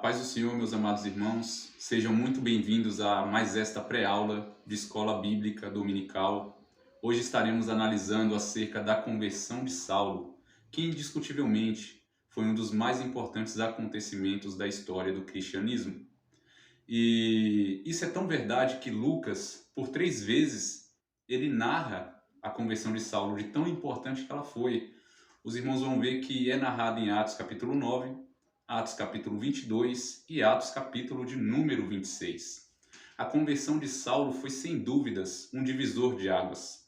paz do Senhor, meus amados irmãos, sejam muito bem-vindos a mais esta pré-aula de Escola Bíblica Dominical. Hoje estaremos analisando acerca da conversão de Saulo, que indiscutivelmente foi um dos mais importantes acontecimentos da história do cristianismo. E isso é tão verdade que Lucas, por 3 vezes, ele narra a conversão de Saulo, de tão importante que ela foi. Os irmãos vão ver que é narrado em Atos capítulo 9, Atos capítulo 22 e Atos capítulo de número 26. A conversão de Saulo foi sem dúvidas um divisor de águas.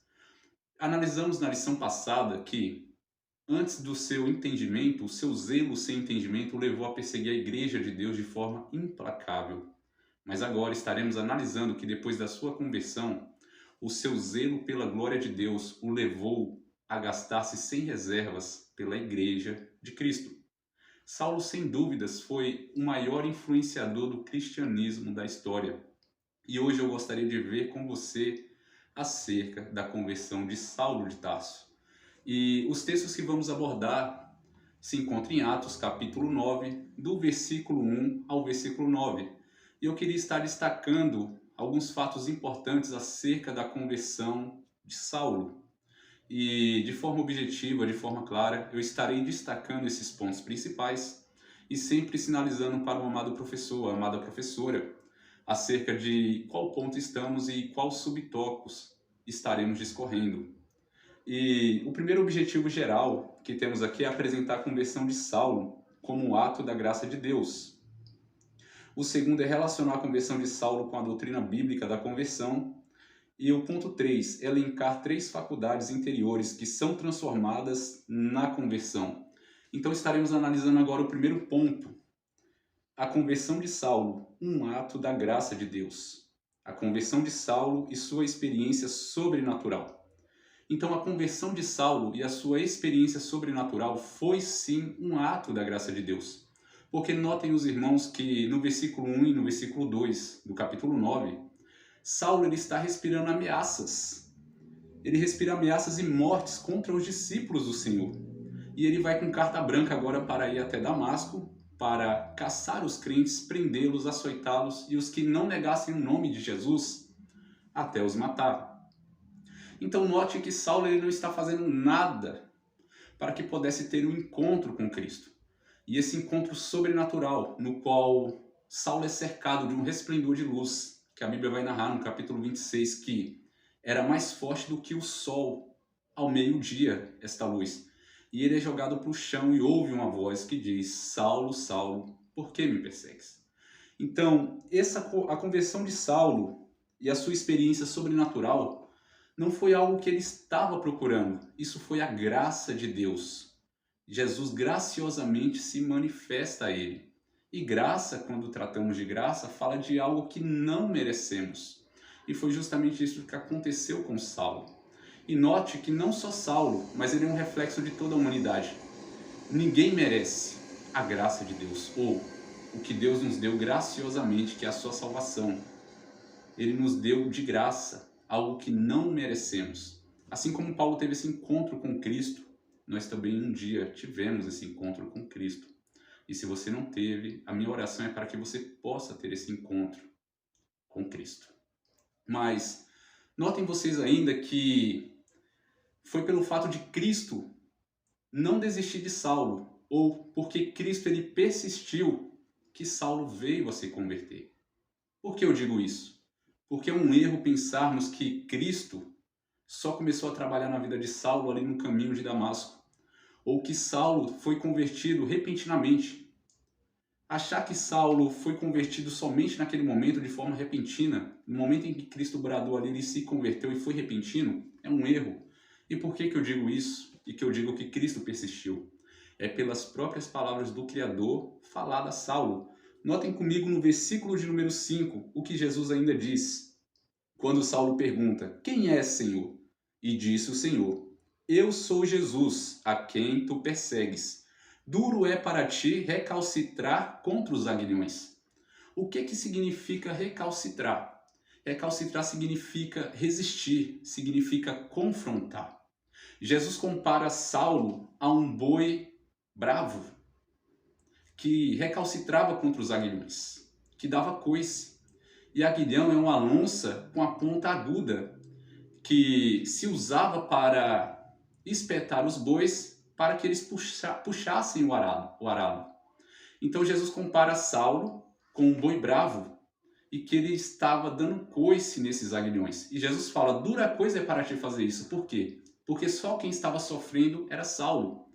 Analisamos na lição passada que, antes do seu entendimento, o seu zelo sem entendimento o levou a perseguir a igreja de Deus de forma implacável. Mas agora estaremos analisando que depois da sua conversão, o seu zelo pela glória de Deus o levou a gastar-se sem reservas pela igreja de Cristo. Saulo, sem dúvidas, foi o maior influenciador do cristianismo da história. E hoje eu gostaria de ver com você acerca da conversão de Saulo de Tarso. E os textos que vamos abordar se encontram em Atos capítulo 9, do versículo 1 ao versículo 9. E eu queria estar destacando alguns fatos importantes acerca da conversão de Saulo. E de forma objetiva, de forma clara, eu estarei destacando esses pontos principais e sempre sinalizando para o amado professor, a amada professora, acerca de qual ponto estamos e quais subtópicos estaremos discorrendo. E o primeiro objetivo geral que temos aqui é apresentar a conversão de Saulo como um ato da graça de Deus. O segundo é relacionar a conversão de Saulo com a doutrina bíblica da conversão. E o ponto 3, elencar 3 faculdades interiores que são transformadas na conversão. Então estaremos analisando agora o primeiro ponto, a conversão de Saulo, um ato da graça de Deus. A conversão de Saulo e sua experiência sobrenatural. Então a conversão de Saulo e a sua experiência sobrenatural foi sim um ato da graça de Deus. Porque notem os irmãos que no versículo 1 e no versículo 2 do capítulo 9, Saulo ele está respirando ameaças. Ele respira ameaças e mortes contra os discípulos do Senhor. E ele vai com carta branca agora para ir até Damasco, para caçar os crentes, prendê-los, açoitá-los e os que não negassem o nome de Jesus, até os matar. Então note que Saulo ele não está fazendo nada para que pudesse ter um encontro com Cristo. E esse encontro sobrenatural, no qual Saulo é cercado de um resplendor de luz, que a Bíblia vai narrar no capítulo 26, que era mais forte do que o sol ao meio-dia, esta luz. E ele é jogado para o chão e ouve uma voz que diz: Saulo, Saulo, por que me persegues? Então, a conversão de Saulo e a sua experiência sobrenatural não foi algo que ele estava procurando. Isso foi a graça de Deus. Jesus graciosamente se manifesta a ele. E graça, quando tratamos de graça, fala de algo que não merecemos. E foi justamente isso que aconteceu com Saulo. E note que não só Saulo, mas ele é um reflexo de toda a humanidade. Ninguém merece a graça de Deus, ou o que Deus nos deu graciosamente, que é a sua salvação. Ele nos deu de graça algo que não merecemos. Assim como Paulo teve esse encontro com Cristo, nós também um dia tivemos esse encontro com Cristo. E se você não teve, a minha oração é para que você possa ter esse encontro com Cristo. Mas notem vocês ainda que foi pelo fato de Cristo não desistir de Saulo, ou porque Cristo ele persistiu, que Saulo veio a se converter. Por que eu digo isso? Porque é um erro pensarmos que Cristo só começou a trabalhar na vida de Saulo ali no caminho de Damasco, ou que Saulo foi convertido repentinamente. Achar que Saulo foi convertido somente naquele momento, de forma repentina, no momento em que Cristo bradou ali, ele se converteu e foi repentino, é um erro. E por que eu digo isso? E que eu digo que Cristo persistiu? É pelas próprias palavras do Criador faladas a Saulo. Notem comigo no versículo de número 5, o que Jesus ainda diz. Quando Saulo pergunta: quem és, Senhor? E disse o Senhor: eu sou Jesus, a quem tu persegues. Duro é para ti recalcitrar contra os aguilhões. O que significa recalcitrar? Recalcitrar significa resistir, significa confrontar. Jesus compara Saulo a um boi bravo, que recalcitrava contra os aguilhões, que dava coice. E aguilhão é uma lonça com a ponta aguda, que se usava para espetar os bois para que eles puxassem o arado. Então Jesus compara Saulo com um boi bravo e que ele estava dando coice nesses aguilhões. E Jesus fala, dura coisa é para te fazer isso. Por quê? Porque só quem estava sofrendo era Saulo.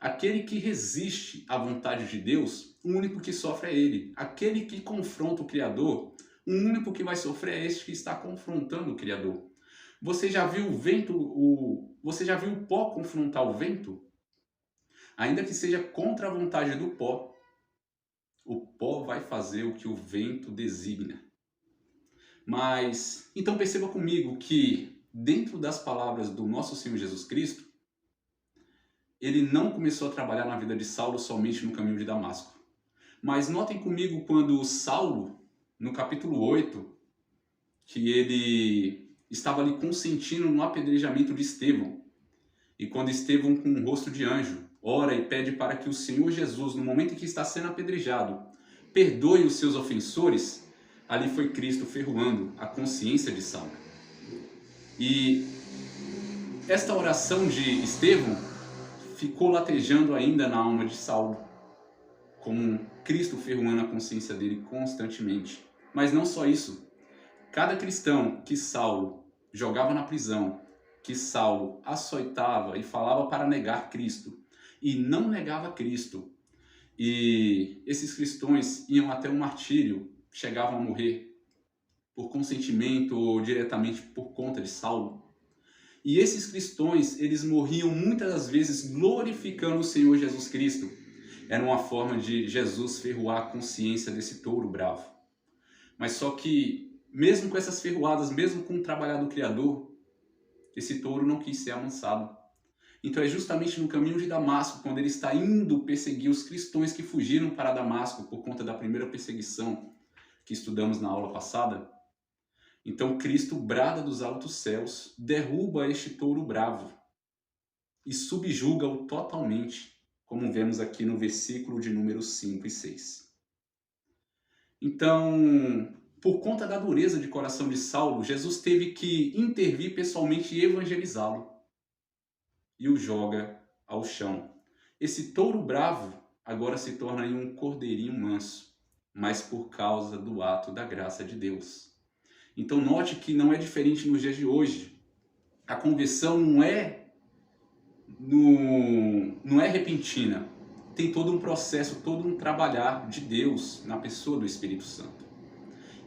Aquele que resiste à vontade de Deus, o único que sofre é ele. Aquele que confronta o Criador, o único que vai sofrer é este que está confrontando o Criador. Você já viu você já viu o pó confrontar o vento? Ainda que seja contra a vontade do pó, o pó vai fazer o que o vento designa. Mas, então perceba comigo que dentro das palavras do nosso Senhor Jesus Cristo, ele não começou a trabalhar na vida de Saulo somente no caminho de Damasco. Mas notem comigo quando Saulo, no capítulo 8, que ele estava ali consentindo no apedrejamento de Estevão. E quando Estevão, com um rosto de anjo, ora e pede para que o Senhor Jesus, no momento em que está sendo apedrejado, perdoe os seus ofensores, ali foi Cristo ferroando a consciência de Saulo. E esta oração de Estevão ficou latejando ainda na alma de Saulo, como Cristo ferroando a consciência dele constantemente. Mas não só isso. Cada cristão que Saulo jogava na prisão, que Saulo açoitava e falava para negar Cristo, e não negava Cristo, e esses cristãos iam até o martírio, chegavam a morrer por consentimento ou diretamente por conta de Saulo. E esses cristãos, eles morriam muitas das vezes glorificando o Senhor Jesus Cristo. Era uma forma de Jesus ferroar a consciência desse touro bravo. Mas só que, mesmo com essas ferroadas, mesmo com o trabalhar do Criador, esse touro não quis ser amansado. Então é justamente no caminho de Damasco, quando ele está indo perseguir os cristãos que fugiram para Damasco por conta da primeira perseguição que estudamos na aula passada. Então Cristo brada dos altos céus, derruba este touro bravo e subjuga-o totalmente, como vemos aqui no versículo de números 5 e 6. Então, por conta da dureza de coração de Saulo, Jesus teve que intervir pessoalmente e evangelizá-lo. E o joga ao chão. Esse touro bravo agora se torna um cordeirinho manso, mas por causa do ato da graça de Deus. Então note que não é diferente nos dias de hoje. A conversão não é repentina. Tem todo um processo, todo um trabalhar de Deus na pessoa do Espírito Santo.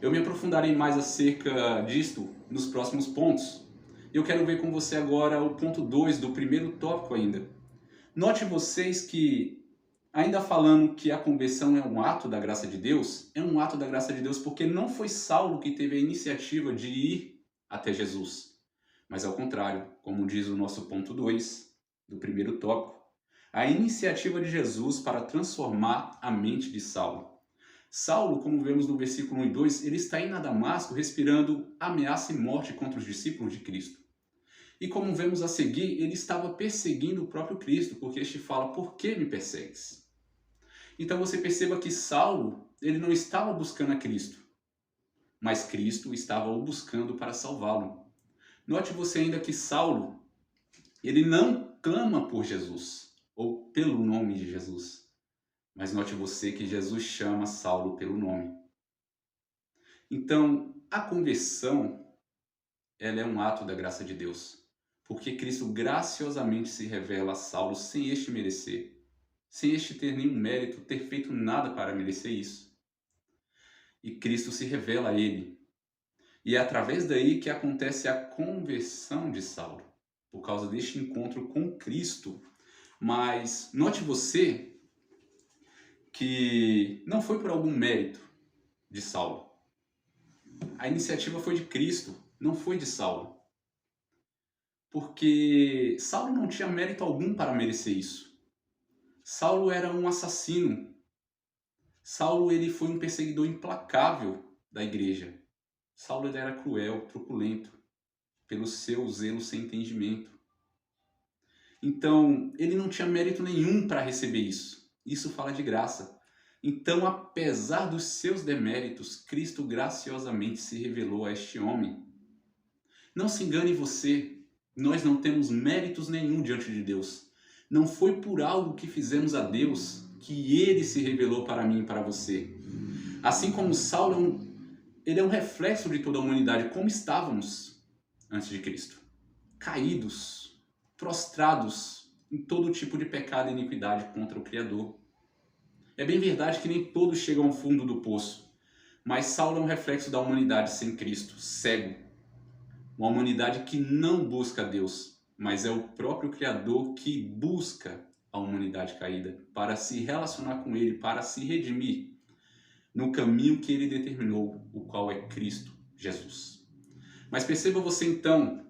Eu me aprofundarei mais acerca disto nos próximos pontos. Eu quero ver com você agora o ponto 2 do primeiro tópico ainda. Note vocês que, ainda falando que a conversão é um ato da graça de Deus, é um ato da graça de Deus porque não foi Saulo que teve a iniciativa de ir até Jesus. Mas ao contrário, como diz o nosso ponto 2 do primeiro tópico, a iniciativa de Jesus para transformar a mente de Saulo. Saulo, como vemos no versículo 1 e 2, ele está indo a Damasco respirando ameaça e morte contra os discípulos de Cristo. E como vemos a seguir, ele estava perseguindo o próprio Cristo, porque este fala, por que me persegues? Então você perceba que Saulo, ele não estava buscando a Cristo, mas Cristo estava o buscando para salvá-lo. Note você ainda que Saulo, ele não clama por Jesus, ou pelo nome de Jesus. Mas note você que Jesus chama Saulo pelo nome. Então, a conversão, ela é um ato da graça de Deus. Porque Cristo graciosamente se revela a Saulo sem este merecer. Sem este ter nenhum mérito, ter feito nada para merecer isso. E Cristo se revela a ele. E é através daí que acontece a conversão de Saulo. Por causa deste encontro com Cristo. Mas note você que não foi por algum mérito de Saulo. A iniciativa foi de Cristo, não foi de Saulo. Porque Saulo não tinha mérito algum para merecer isso. Saulo era um assassino. Saulo ele foi um perseguidor implacável da igreja. Saulo ele era cruel, truculento, pelo seu zelo sem entendimento. Então, ele não tinha mérito nenhum para receber isso. Isso fala de graça. Então, apesar dos seus deméritos, Cristo graciosamente se revelou a este homem. Não se engane você, nós não temos méritos nenhum diante de Deus. Não foi por algo que fizemos a Deus que Ele se revelou para mim e para você. Assim como Saulo, ele é um reflexo de toda a humanidade, como estávamos antes de Cristo. Caídos, prostrados em todo tipo de pecado e iniquidade contra o Criador. É bem verdade que nem todos chegam ao fundo do poço, mas Saulo é um reflexo da humanidade sem Cristo, cego. Uma humanidade que não busca Deus, mas é o próprio Criador que busca a humanidade caída para se relacionar com Ele, para se redimir no caminho que Ele determinou, o qual é Cristo Jesus. Mas perceba você então,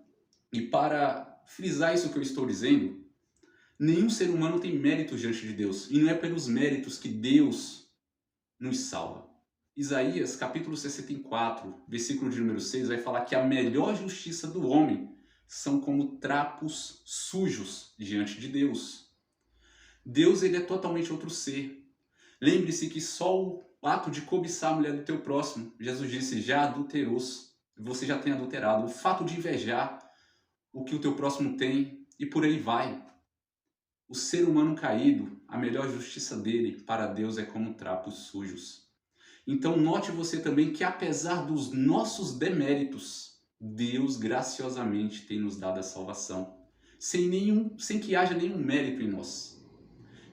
e para frisar isso que eu estou dizendo, nenhum ser humano tem méritos diante de Deus, e não é pelos méritos que Deus nos salva. Isaías, capítulo 64, versículo de número 6, vai falar que a melhor justiça do homem são como trapos sujos diante de Deus. Deus, ele é totalmente outro ser. Lembre-se que só o ato de cobiçar a mulher do teu próximo, Jesus disse, já adulterou, você já tem adulterado. O fato de invejar o que o teu próximo tem e por aí vai. O ser humano caído, a melhor justiça dele para Deus é como trapos sujos. Então note você também que apesar dos nossos deméritos, Deus graciosamente tem nos dado a salvação, sem que haja nenhum mérito em nós.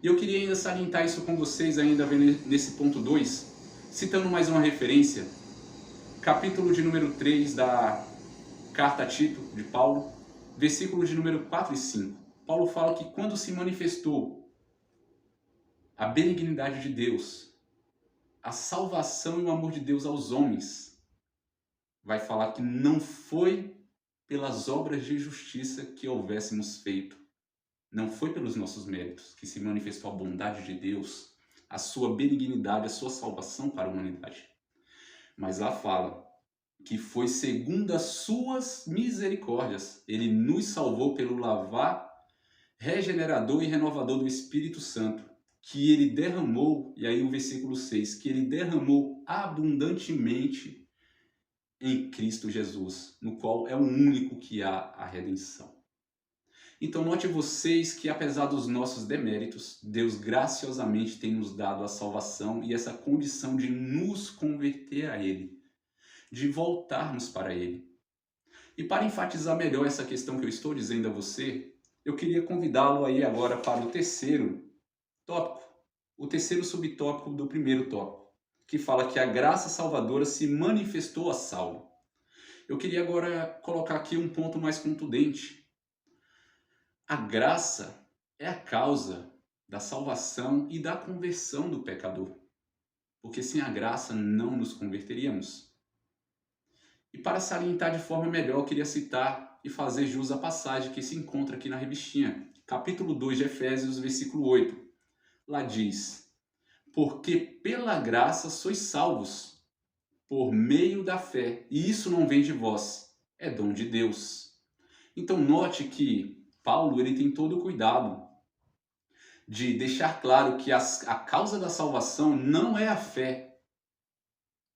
E eu queria ainda salientar isso com vocês, ainda nesse ponto 2, citando mais uma referência, capítulo de número 3 da carta a Tito, de Paulo, versículo de número 4 e 5. Paulo fala que quando se manifestou a benignidade de Deus, a salvação e o amor de Deus aos homens, vai falar que não foi pelas obras de justiça que houvéssemos feito, não foi pelos nossos méritos que se manifestou a bondade de Deus, a sua benignidade, a sua salvação para a humanidade. Mas lá fala que foi segundo as suas misericórdias. Ele nos salvou pelo lavar regenerador e renovador do Espírito Santo, que ele derramou, e aí o versículo 6, que ele derramou abundantemente em Cristo Jesus, no qual é o único que há a redenção. Então note vocês que apesar dos nossos deméritos, Deus graciosamente tem nos dado a salvação e essa condição de nos converter a Ele, de voltarmos para Ele. E para enfatizar melhor essa questão que eu estou dizendo a você, eu queria convidá-lo aí agora para o terceiro tópico, o terceiro subtópico do primeiro tópico, que fala que a graça salvadora se manifestou a Saulo. Eu queria agora colocar aqui um ponto mais contundente. A graça é a causa da salvação e da conversão do pecador, porque sem a graça não nos converteríamos. E para salientar de forma melhor, eu queria citar e fazer jus à passagem que se encontra aqui na revistinha, capítulo 2 de Efésios, versículo 8. Lá diz, porque pela graça sois salvos, por meio da fé, e isso não vem de vós, é dom de Deus. Então note que Paulo ele tem todo o cuidado de deixar claro que a causa da salvação não é a fé.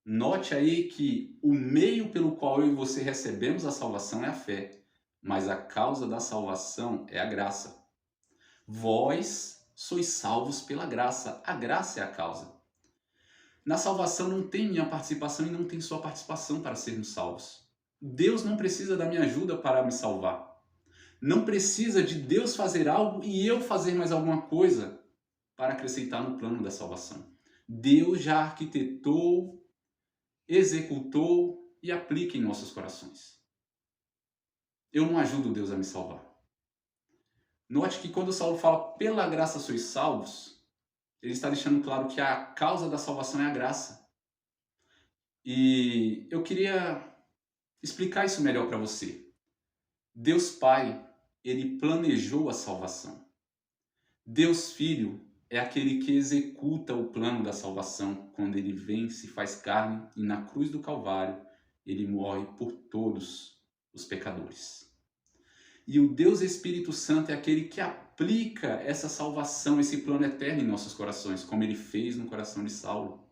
Note aí que o meio pelo qual eu e você recebemos a salvação é a fé, mas a causa da salvação é a graça. Vós sois salvos pela graça, a graça é a causa. Na salvação não tem minha participação e não tem sua participação para sermos salvos. Deus não precisa da minha ajuda para me salvar. Não precisa de Deus fazer algo e eu fazer mais alguma coisa para acrescentar no plano da salvação. Deus já arquitetou, executou e aplica em nossos corações. Eu não ajudo Deus a me salvar. Note que quando Saulo fala pela graça sois salvos, ele está deixando claro que a causa da salvação é a graça. E eu queria explicar isso melhor para você. Deus Pai, ele planejou a salvação. Deus Filho é aquele que executa o plano da salvação quando ele vem, se faz carne e na cruz do Calvário ele morre por todos os pecadores. E o Deus Espírito Santo é aquele que aplica essa salvação, esse plano eterno em nossos corações, como ele fez no coração de Saulo.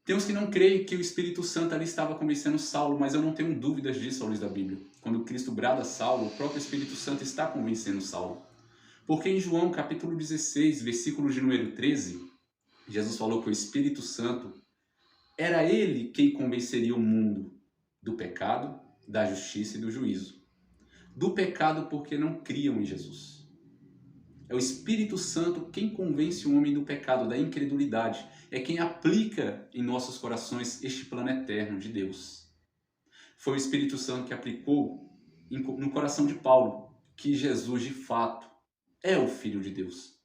Tem uns que não creem que o Espírito Santo ali estava convencendo Saulo, mas eu não tenho dúvidas disso à luz da Bíblia. Quando Cristo brada a Saulo, o próprio Espírito Santo está convencendo Saulo. Porque em João capítulo 16, versículo de número 13, Jesus falou que o Espírito Santo era ele quem convenceria o mundo do pecado, da justiça e do juízo. Do pecado porque não criam em Jesus. É o Espírito Santo quem convence o homem do pecado, da incredulidade. É quem aplica em nossos corações este plano eterno de Deus. Foi o Espírito Santo que aplicou no coração de Paulo que Jesus, de fato, é o Filho de Deus.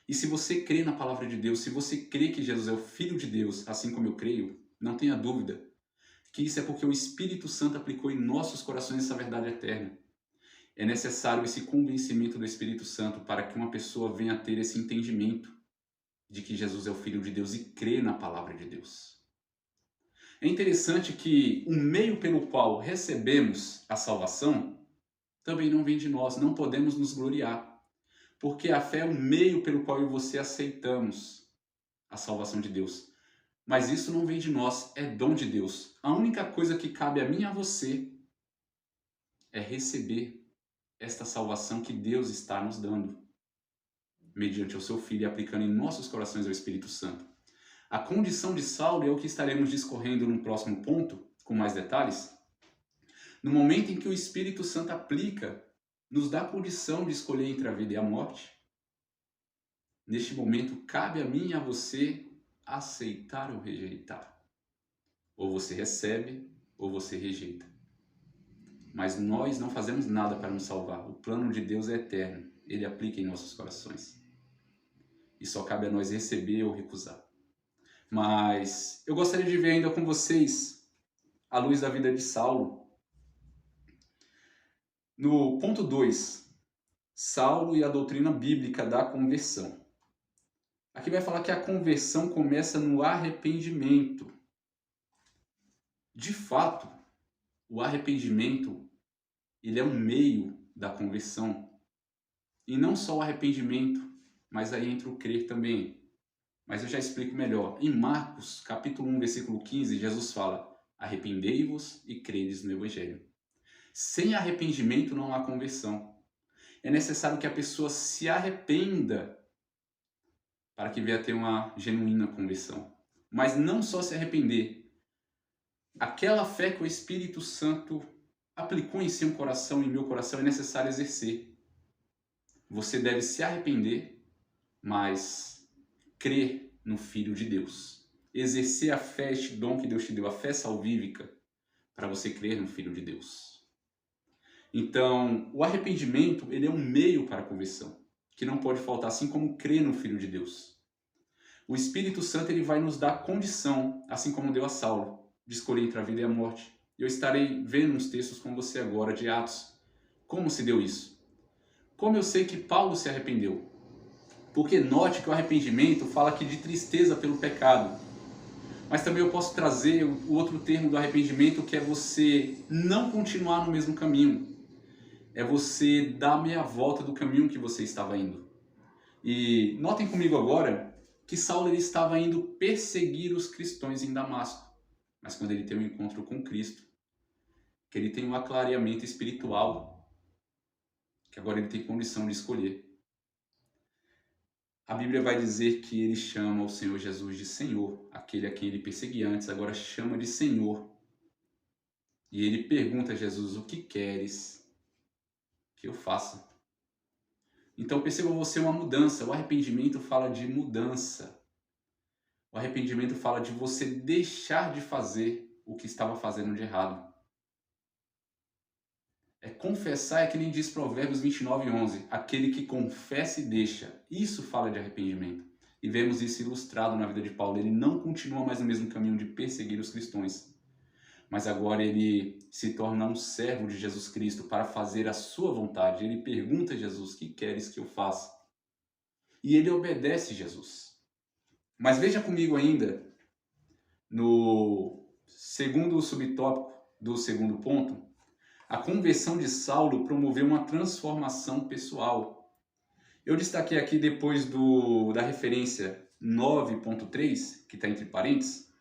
E se você crê na palavra de Deus, se você crê que Jesus é o Filho de Deus, assim como eu creio, não tenha dúvida que isso é porque o Espírito Santo aplicou em nossos corações essa verdade eterna. É necessário esse convencimento do Espírito Santo para que uma pessoa venha a ter esse entendimento de que Jesus é o Filho de Deus e crê na palavra de Deus. É interessante que o meio pelo qual recebemos a salvação também não vem de nós, não podemos nos gloriar, porque a fé é o meio pelo qual eu e você aceitamos a salvação de Deus. Mas isso não vem de nós, é dom de Deus. A única coisa que cabe a mim e a você é receber esta salvação que Deus está nos dando, mediante o seu Filho e aplicando em nossos corações o Espírito Santo. A condição de Saulo é o que estaremos discorrendo no próximo ponto, com mais detalhes. No momento em que o Espírito Santo aplica, nos dá a condição de escolher entre a vida e a morte. Neste momento, cabe a mim e a você aceitar ou rejeitar. Ou você recebe, ou você rejeita. Mas nós não fazemos nada para nos salvar. O plano de Deus é eterno. Ele aplica em nossos corações. E só cabe a nós receber ou recusar. Mas eu gostaria de ver ainda com vocês a luz da vida de Saulo. No ponto 2, Saulo e a doutrina bíblica da conversão. Aqui vai falar que a conversão começa no arrependimento. De fato, o arrependimento ele é um meio da conversão. E não só o arrependimento, mas aí entra o crer também. Mas eu já explico melhor. Em Marcos, capítulo 1, versículo 15, Jesus fala: arrependei-vos e credes no Evangelho. Sem arrependimento não há conversão. É necessário que a pessoa se arrependa para que venha a ter uma genuína conversão. Mas não só se arrepender. Aquela fé que o Espírito Santo aplicou em seu coração e em meu coração é necessário exercer. Você deve se arrepender, mas crer no Filho de Deus. Exercer a fé, este dom que Deus te deu, a fé salvífica, para você crer no Filho de Deus. Então, o arrependimento ele é um meio para a conversão, que não pode faltar, assim como crer no Filho de Deus. O Espírito Santo ele vai nos dar condição, assim como deu a Saulo, de escolher entre a vida e a morte. Eu estarei vendo uns textos com você agora de Atos. Como se deu isso? Como eu sei que Paulo se arrependeu? Porque note que o arrependimento fala aqui de tristeza pelo pecado. Mas também eu posso trazer o outro termo do arrependimento, que é você não continuar no mesmo caminho. É você dar meia volta do caminho que você estava indo. E notem comigo agora que Saulo ele estava indo perseguir os cristãos em Damasco. Mas quando ele tem um encontro com Cristo, que ele tem um aclareamento espiritual, que agora ele tem condição de escolher. A Bíblia vai dizer que ele chama o Senhor Jesus de Senhor, aquele a quem ele perseguia antes, agora chama de Senhor. E ele pergunta a Jesus: o que queres que eu faça? Então perceba você uma mudança. O arrependimento fala de mudança. O arrependimento fala de você deixar de fazer o que estava fazendo de errado. Confessar é que nem diz Provérbios 29:11. Aquele que confessa e deixa. Isso fala de arrependimento. E vemos isso ilustrado na vida de Paulo. Ele não continua mais no mesmo caminho de perseguir os cristãos. Mas agora ele se torna um servo de Jesus Cristo para fazer a sua vontade. Ele pergunta a Jesus: o que queres que eu faça? E ele obedece Jesus. Mas veja comigo ainda, no segundo subtópico do segundo ponto, a conversão de Saulo promoveu uma transformação pessoal. Eu destaquei aqui depois da referência 9.3, que está entre parênteses.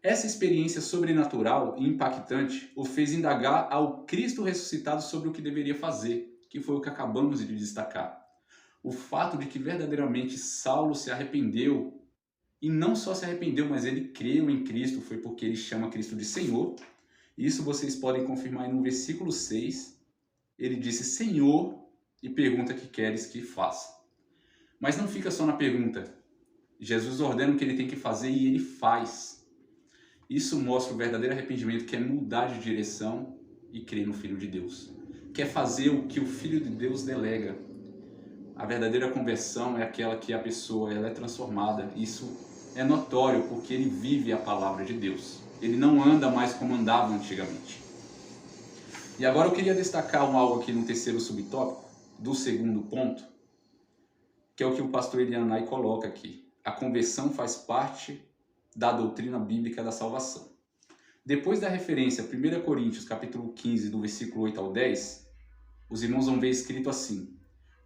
Essa experiência sobrenatural e impactante o fez indagar ao Cristo ressuscitado sobre o que deveria fazer, que foi o que acabamos de destacar. O fato de que verdadeiramente Saulo se arrependeu, e não só se arrependeu, mas ele creu em Cristo, foi porque ele chama Cristo de Senhor. Isso vocês podem confirmar aí no versículo 6. Ele disse Senhor e pergunta o que queres que faça. Mas não fica só na pergunta. Jesus ordena o que ele tem que fazer e ele faz. Isso mostra o verdadeiro arrependimento, que é mudar de direção e crer no Filho de Deus. Quer fazer o que o Filho de Deus delega. A verdadeira conversão é aquela que a pessoa ela é transformada. Isso é notório porque ele vive a palavra de Deus. Ele não anda mais como andava antigamente. E agora eu queria destacar algo aqui no terceiro subtópico, do segundo ponto, que é o que o pastor Elianai coloca aqui. A conversão faz parte da doutrina bíblica da salvação. Depois da referência a 1 Coríntios capítulo 15, do versículo 8 ao 10, os irmãos vão ver escrito assim: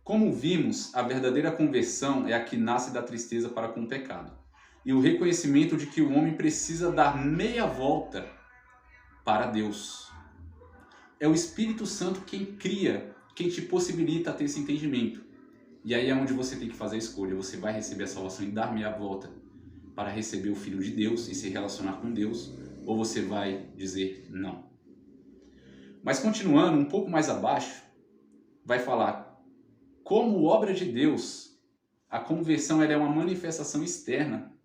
Como vimos, a verdadeira conversão é a que nasce da tristeza para com o pecado, e o reconhecimento de que o homem precisa dar meia volta para Deus. É o Espírito Santo quem cria, quem te possibilita ter esse entendimento. E aí é onde você tem que fazer a escolha. Você vai receber a salvação e dar meia volta para receber o Filho de Deus e se relacionar com Deus, ou você vai dizer não. Mas continuando um pouco mais abaixo, vai falar, como obra de Deus, a conversão ela é uma manifestação externa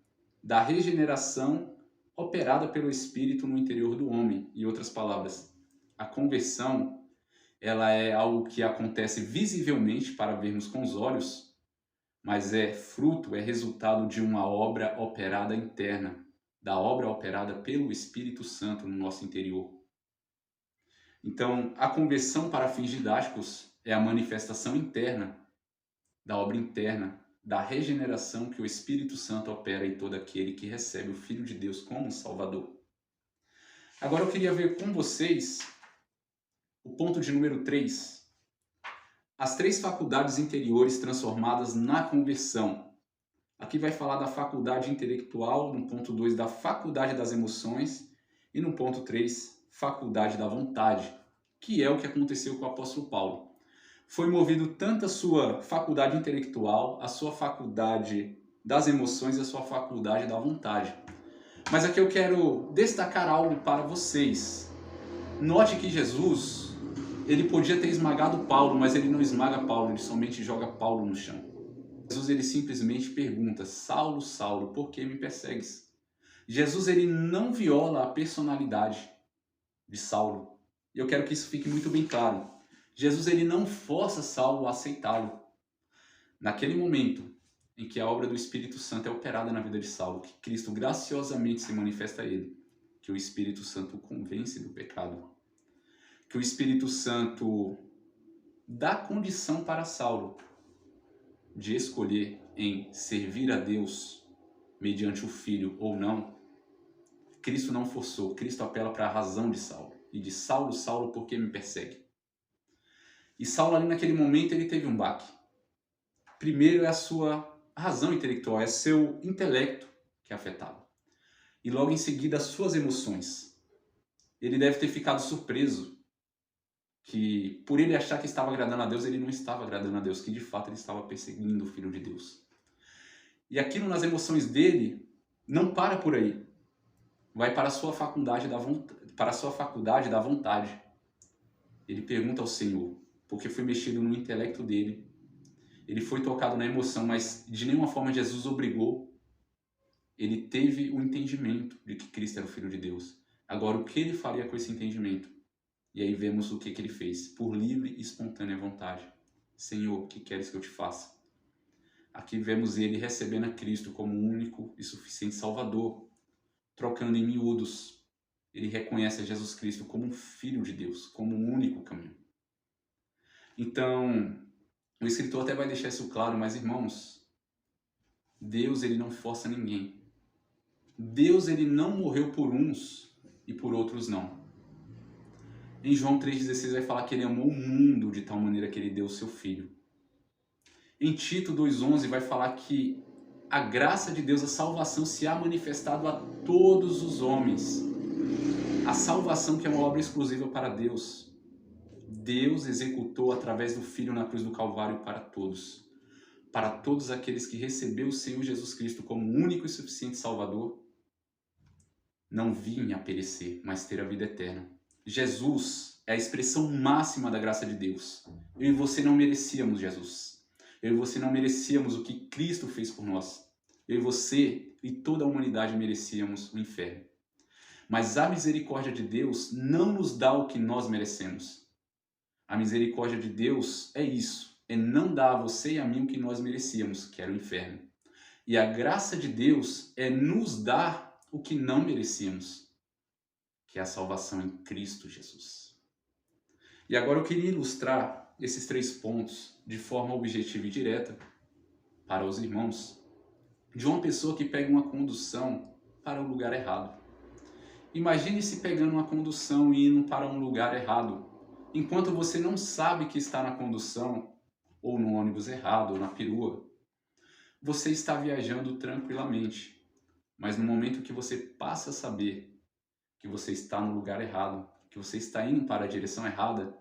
da regeneração operada pelo Espírito no interior do homem. Em outras palavras, a conversão ela é algo que acontece visivelmente para vermos com os olhos, mas é fruto, é resultado de uma obra operada interna, da obra operada pelo Espírito Santo no nosso interior. Então, a conversão para fins didáticos é a manifestação interna, da obra interna, da regeneração que o Espírito Santo opera em todo aquele que recebe o Filho de Deus como Salvador. Agora eu queria ver com vocês o ponto de número 3. As 3 faculdades interiores transformadas na conversão. Aqui vai falar da faculdade intelectual, no ponto 2, da faculdade das emoções, e no ponto 3, faculdade da vontade, que é o que aconteceu com o apóstolo Paulo. Foi movido tanto a sua faculdade intelectual, a sua faculdade das emoções e a sua faculdade da vontade. Mas aqui eu quero destacar algo para vocês. Note que Jesus, ele podia ter esmagado Paulo, mas ele não esmaga Paulo, ele somente joga Paulo no chão. Jesus ele simplesmente pergunta, Saulo, Saulo, por que me persegues? Jesus ele não viola a personalidade de Saulo. E eu quero que isso fique muito bem claro. Jesus ele não força Saulo a aceitá-lo. Naquele momento em que a obra do Espírito Santo é operada na vida de Saulo, que Cristo graciosamente se manifesta a ele, que o Espírito Santo o convence do pecado, que o Espírito Santo dá condição para Saulo de escolher em servir a Deus mediante o Filho ou não. Cristo não forçou, Cristo apela para a razão de Saulo. E de Saulo, Saulo, por que me persegue? E Saulo ali naquele momento ele teve um baque. Primeiro é a sua razão intelectual, é seu intelecto que é afetado. E logo em seguida as suas emoções. Ele deve ter ficado surpreso que por ele achar que estava agradando a Deus, ele não estava agradando a Deus, que de fato ele estava perseguindo o Filho de Deus. E aquilo nas emoções dele não para por aí. Vai para a sua faculdade da vontade. Ele pergunta ao Senhor, porque foi mexido no intelecto dele. Ele foi tocado na emoção, mas de nenhuma forma Jesus obrigou. Ele teve o entendimento de que Cristo era o Filho de Deus. Agora, o que ele faria com esse entendimento? E aí vemos o que ele fez, por livre e espontânea vontade. Senhor, o que queres que eu te faça? Aqui vemos ele recebendo a Cristo como único e suficiente Salvador, trocando em miúdos. Ele reconhece a Jesus Cristo como um Filho de Deus, como um único caminho. Então, o escritor até vai deixar isso claro, mas irmãos, Deus ele não força ninguém. Deus ele não morreu por uns e por outros não. Em João 3,16 vai falar que ele amou o mundo de tal maneira que ele deu o seu Filho. Em Tito 2,11 vai falar que a graça de Deus, a salvação, se há manifestado a todos os homens. A salvação que é uma obra exclusiva para Deus. Deus executou através do Filho na cruz do Calvário para todos. Para todos aqueles que receberam o Senhor Jesus Cristo como único e suficiente Salvador, não vinha a perecer, mas ter a vida eterna. Jesus é a expressão máxima da graça de Deus. Eu e você não merecíamos Jesus. Eu e você não merecíamos o que Cristo fez por nós. Eu e você e toda a humanidade merecíamos o inferno. Mas a misericórdia de Deus não nos dá o que nós merecemos. A misericórdia de Deus é isso, é não dar a você e a mim o que nós merecíamos, que era o inferno. E a graça de Deus é nos dar o que não merecíamos, que é a salvação em Cristo Jesus. E agora eu queria ilustrar esses 3 pontos de forma objetiva e direta para os irmãos, de uma pessoa que pega uma condução para o lugar errado. Imagine-se pegando uma condução e indo para um lugar errado, enquanto você não sabe que está na condução, ou no ônibus errado, ou na perua. Você está viajando tranquilamente, mas no momento que você passa a saber que você está no lugar errado, que você está indo para a direção errada,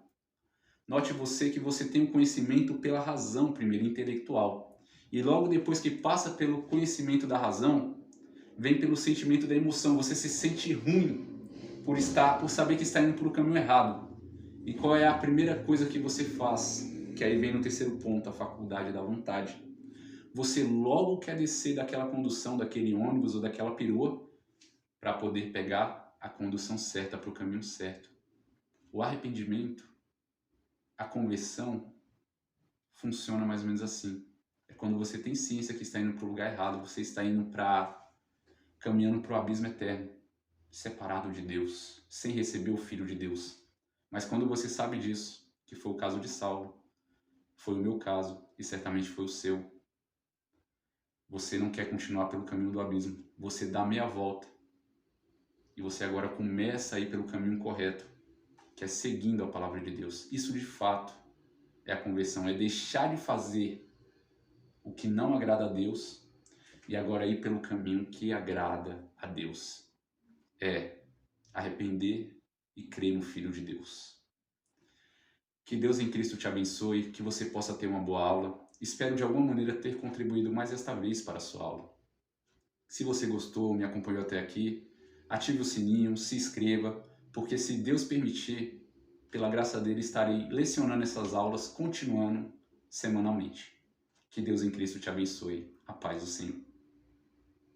note você que você tem o conhecimento pela razão primeiro, intelectual. E logo depois que passa pelo conhecimento da razão, vem pelo sentimento da emoção. Você se sente ruim por saber que está indo para o caminho errado. E qual é a primeira coisa que você faz? Que aí vem no terceiro ponto, a faculdade da vontade. Você logo quer descer daquela condução, daquele ônibus ou daquela perua, para poder pegar a condução certa, para o caminho certo. O arrependimento, a conversão, funciona mais ou menos assim. É quando você tem ciência que está indo para o lugar errado, você está indo caminhando para o abismo eterno, separado de Deus, sem receber o Filho de Deus. Mas quando você sabe disso, que foi o caso de Saulo, foi o meu caso e certamente foi o seu, você não quer continuar pelo caminho do abismo, você dá meia volta e você agora começa a ir pelo caminho correto, que é seguindo a palavra de Deus. Isso de fato é a conversão, é deixar de fazer o que não agrada a Deus e agora ir pelo caminho que agrada a Deus. É arrepender e crer no Filho de Deus. Que Deus em Cristo te abençoe, que você possa ter uma boa aula. Espero de alguma maneira ter contribuído mais esta vez para a sua aula. Se você gostou, me acompanhou até aqui, ative o sininho, se inscreva, porque se Deus permitir, pela graça dele, estarei lecionando essas aulas, continuando semanalmente. Que Deus em Cristo te abençoe. A paz do Senhor.